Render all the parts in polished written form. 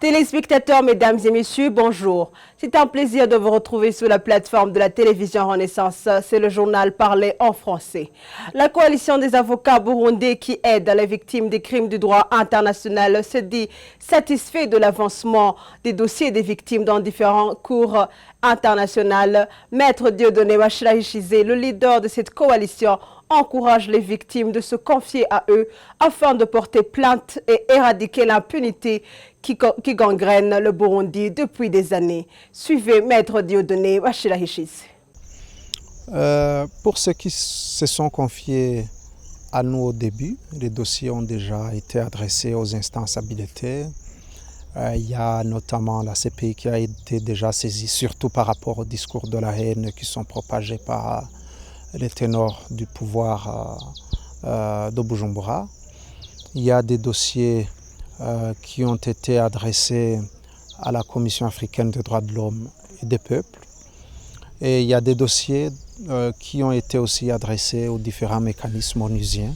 Téléspectateurs, mesdames et messieurs, bonjour. C'est un plaisir de vous retrouver sur la plateforme de la télévision Renaissance. C'est le journal parlé en français. La coalition des avocats burundais qui aident les victimes des crimes du droit international se dit satisfait de l'avancement des dossiers des victimes dans différents cours internationaux. Maître Dieudonné Bachirahishize, le leader de cette coalition, encourage les victimes de se confier à eux afin de porter plainte et éradiquer l'impunité qui gangrène le Burundi depuis des années. Suivez Maître Dieudonné Bachirahishize. Pour ceux qui se sont confiés à nous au début, les dossiers ont déjà été adressés aux instances habilitées. Il y a notamment la CPI qui a été déjà saisie, surtout par rapport aux discours de la haine qui sont propagés par les ténors du pouvoir de Bujumbura. Il y a des dossiers qui ont été adressés à la Commission africaine des droits de l'homme et des peuples. Et il y a des dossiers qui ont été aussi adressés aux différents mécanismes onusiens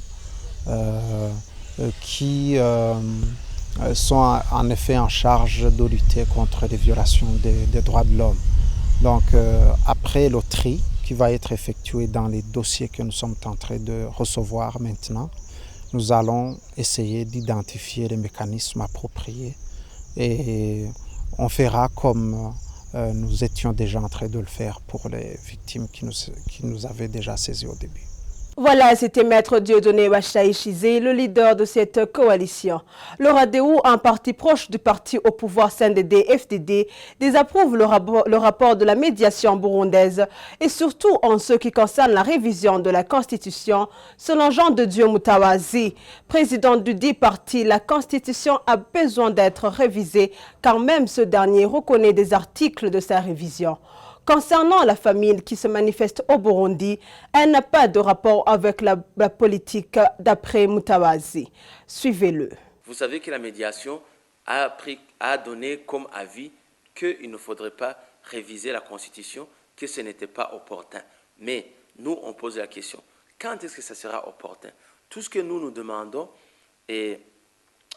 qui sont en effet en charge de lutter contre les violations des droits de l'homme. Donc après le tri qui va être effectué dans les dossiers que nous sommes en train de recevoir maintenant, nous allons essayer d'identifier les mécanismes appropriés et on fera comme nous étions déjà en train de le faire pour les victimes qui nous avaient déjà saisis au début. Voilà, c'était Maître Dieudonné Bachirahishize, le leader de cette coalition. Le RADEU, un parti proche du parti au pouvoir CNDD-FDD, désapprouve le rapport de la médiation burundaise et surtout en ce qui concerne la révision de la Constitution. Selon Jean de Dieu Mutawazi, président du dit parti, la Constitution a besoin d'être révisée car même ce dernier reconnaît des articles de sa révision. Concernant la famine qui se manifeste au Burundi, elle n'a pas de rapport avec la politique d'après Mutawazi. Suivez-le. Vous savez que la médiation a donné comme avis qu'il ne faudrait pas réviser la Constitution, que ce n'était pas opportun. Mais nous, on pose la question, quand est-ce que ça sera opportun? Tout ce que nous demandons, et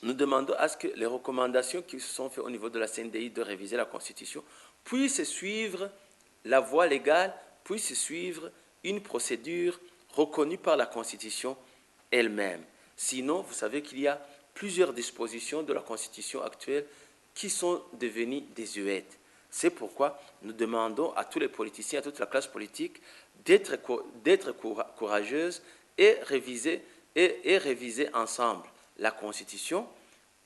nous demandons à ce que les recommandations qui se sont faites au niveau de la CNDI de réviser la Constitution puissent suivre la voie légale, puisse suivre une procédure reconnue par la Constitution elle-même. Sinon, vous savez qu'il y a plusieurs dispositions de la Constitution actuelle qui sont devenues désuètes. C'est pourquoi nous demandons à tous les politiciens, à toute la classe politique, d'être courageuse et réviser ensemble la Constitution,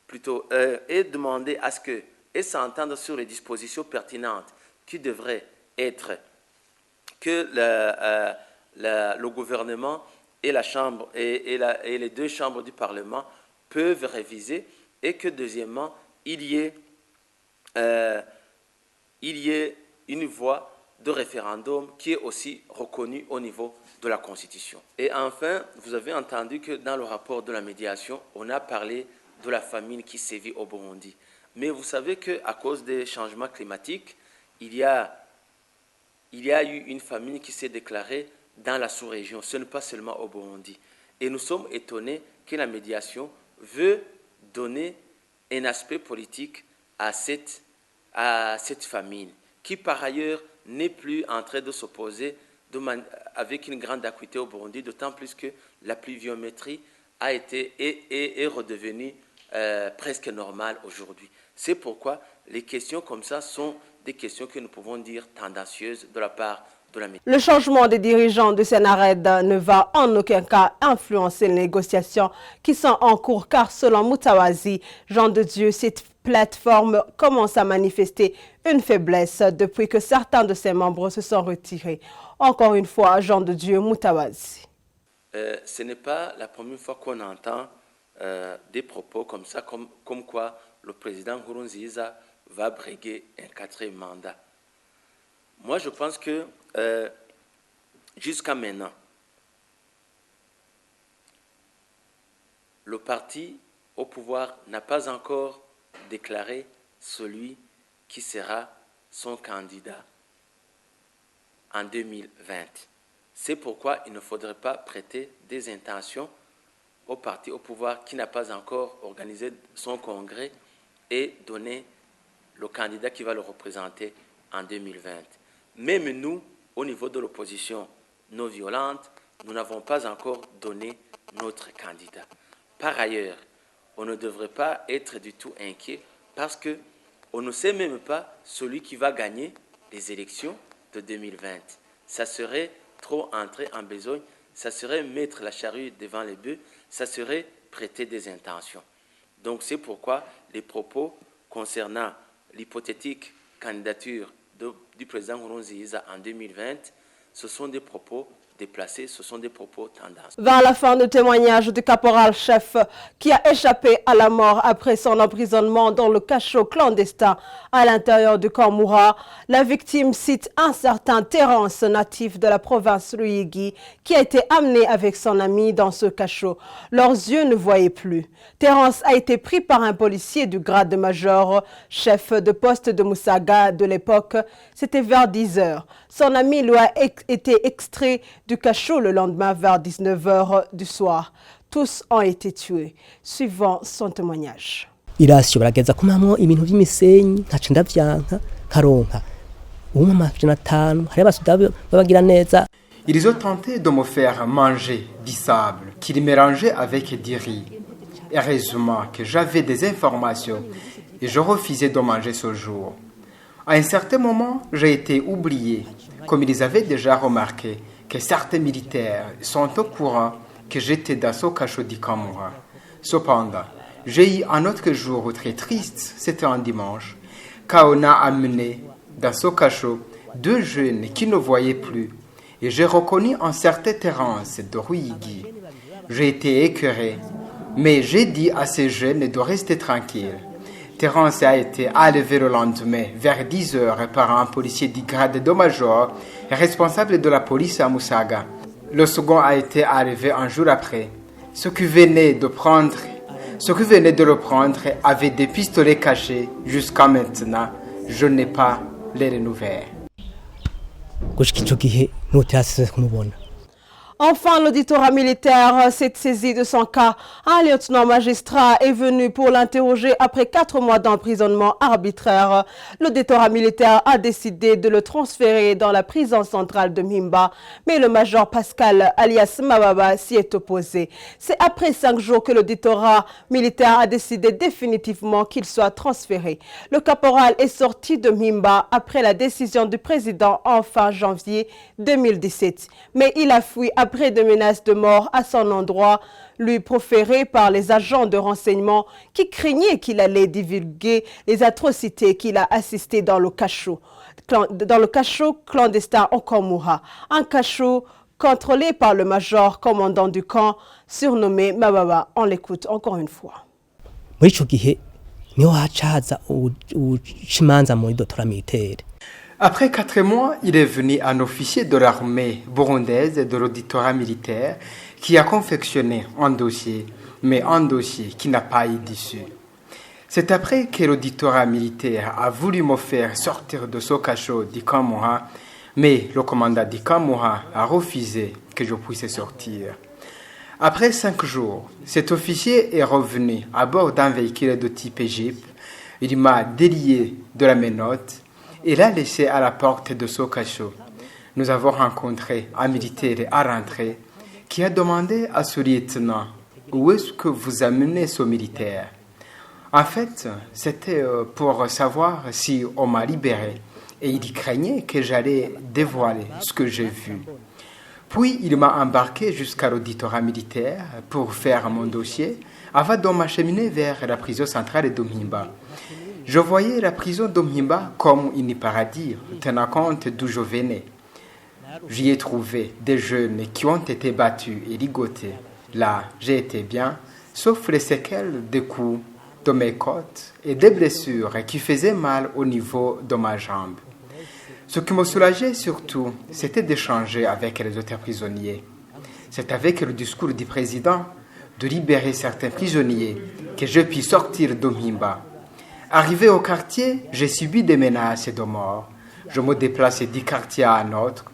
plutôt, et demander à ce que, et s'entendre sur les dispositions pertinentes qui devraient être que le gouvernement et la Chambre et les deux chambres du Parlement peuvent réviser et que deuxièmement, il y ait une voie de référendum qui est aussi reconnue au niveau de la Constitution. Et enfin, vous avez entendu que dans le rapport de la médiation, on a parlé de la famine qui sévit au Burundi. Mais vous savez qu'à cause des changements climatiques, il y a eu une famine qui s'est déclarée dans la sous-région, ce n'est pas seulement au Burundi. Et nous sommes étonnés que la médiation veut donner un aspect politique à cette famine, qui par ailleurs n'est plus en train de s'opposer avec une grande acuité au Burundi, d'autant plus que la pluviométrie est redevenue presque normale aujourd'hui. C'est pourquoi les questions comme ça sont des questions que nous pouvons dire tendancieuses de la part de la médiation. Le changement des dirigeants de Sénared ne va en aucun cas influencer les négociations qui sont en cours car selon Mutawazi, Jean de Dieu, cette plateforme commence à manifester une faiblesse depuis que certains de ses membres se sont retirés. Encore une fois, Jean de Dieu Mutawazi. Ce n'est pas la première fois qu'on entend des propos comme ça, comme quoi le président Nkurunziza va briguer un 4e mandat. Moi, je pense que jusqu'à maintenant, le parti au pouvoir n'a pas encore déclaré celui qui sera son candidat en 2020. C'est pourquoi il ne faudrait pas prêter des intentions au parti au pouvoir qui n'a pas encore organisé son congrès et donner le candidat qui va le représenter en 2020. Même nous, au niveau de l'opposition non violente, nous n'avons pas encore donné notre candidat. Par ailleurs, on ne devrait pas être du tout inquiet parce qu'on ne sait même pas celui qui va gagner les élections de 2020. Ça serait trop entrer en besogne, ça serait mettre la charrue devant les bœufs, ça serait prêter des intentions. Donc c'est pourquoi les propos concernant l'hypothétique candidature du président Nkurunziza en 2020, ce sont des propos déplacés, ce sont des propos tendances. Vers la fin du témoignage du caporal-chef qui a échappé à la mort après son emprisonnement dans le cachot clandestin à l'intérieur du camp Moura, la victime cite un certain Terence, natif de la province Ruyigi, qui a été amené avec son ami dans ce cachot. Leurs yeux ne voyaient plus. Terence a été pris par un policier du grade de major, chef de poste de Moussaga de l'époque. C'était vers 10 heures. Son ami lui a été extrait du cachot le lendemain vers 19 heures du soir. Tous ont été tués, suivant son témoignage. Irasyo barageza kumamwo ibintu by'imisenyi ntace ndavyanka karonka umama 500 hari abasuda babagira neza. Ils ont tenté de me faire manger du sable qu'ils mélangeaient avec du riz. Heureusement que j'avais des informations et je refusais de manger ce jour. À un certain moment, j'ai été oublié, comme ils avaient déjà remarqué que certains militaires sont au courant que j'étais dans ce cachot du camp Moura. Cependant, j'ai eu un autre jour très triste, c'était un dimanche, quand on a amené dans ce cachot 2 jeunes qui ne voyaient plus. Et j'ai reconnu un certain Terence de Ruyigi. J'ai été écœuré, mais j'ai dit à ces jeunes de rester tranquilles. Terence a été enlevé le lendemain vers 10 heures par un policier du grade de major responsable de la police à Moussaga. Le second a été enlevé un jour après. Ceux qui venaient de le prendre avaient des pistolets cachés. Jusqu'à maintenant, je n'ai pas les nouvelles. Enfin, l'auditorat militaire s'est saisi de son cas. Un lieutenant magistrat est venu pour l'interroger après 4 mois d'emprisonnement arbitraire. L'auditorat militaire a décidé de le transférer dans la prison centrale de Mhimba, mais le major Pascal alias Mababa s'y est opposé. C'est après 5 jours que l'auditorat militaire a décidé définitivement qu'il soit transféré. Le caporal est sorti de Mhimba après la décision du président en fin janvier 2017, mais il a fui après des menaces de mort à son endroit, lui proférées par les agents de renseignement qui craignaient qu'il allait divulguer les atrocités qu'il a assistées dans le cachot clandestin au camp Moura, un cachot contrôlé par le major commandant du camp, surnommé Mababa. On l'écoute encore une fois. Après 4 mois, il est venu un officier de l'armée burundaise de l'auditorat militaire qui a confectionné un dossier, mais un dossier qui n'a pas eu d'issue. C'est après que l'auditorat militaire a voulu me faire sortir de ce cachot du camp Moura, mais le commandant du camp Moura a refusé que je puisse sortir. Après 5 jours, cet officier est revenu à bord d'un véhicule de type Jeep. Il m'a délié de la menotte et l'a laissé à la porte de ce cachot. Nous avons rencontré un militaire à rentrer qui a demandé à ce lieutenant « Où est-ce que vous amenez ce militaire ?» En fait, c'était pour savoir si on m'a libéré et il craignait que j'allais dévoiler ce que j'ai vu. Puis il m'a embarqué jusqu'à l'auditorat militaire pour faire mon dossier avant de m'acheminer vers la prison centrale de Mhimba. Je voyais la prison de Mhimba comme une paradis, tenant compte d'où je venais. J'y ai trouvé des jeunes qui ont été battus et ligotés. Là, j'ai été bien, sauf les séquelles des coups de mes côtes et des blessures qui faisaient mal au niveau de ma jambe. Ce qui me soulageait surtout, c'était d'échanger avec les autres prisonniers. C'est avec le discours du président de libérer certains prisonniers que je puis sortir de Mhimba. Arrivé au quartier, j'ai subi des menaces de mort. Je me déplaçais d'un quartier à un autre.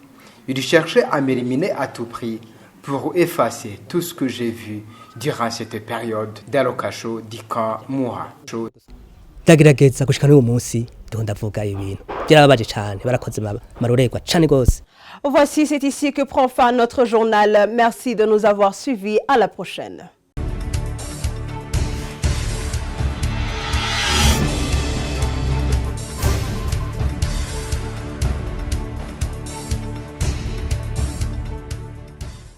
Il cherchait à m'éliminer à tout prix pour effacer tout ce que j'ai vu durant cette période dans le cachot du camp Moura. ndagerageza gushika n'uyu munsi ndiho ndavuga ibintu byarababaje cyane barakoze marorerwa cyane gose. Voici, c'est ici que prend fin notre journal. Merci de nous avoir suivis. À la prochaine.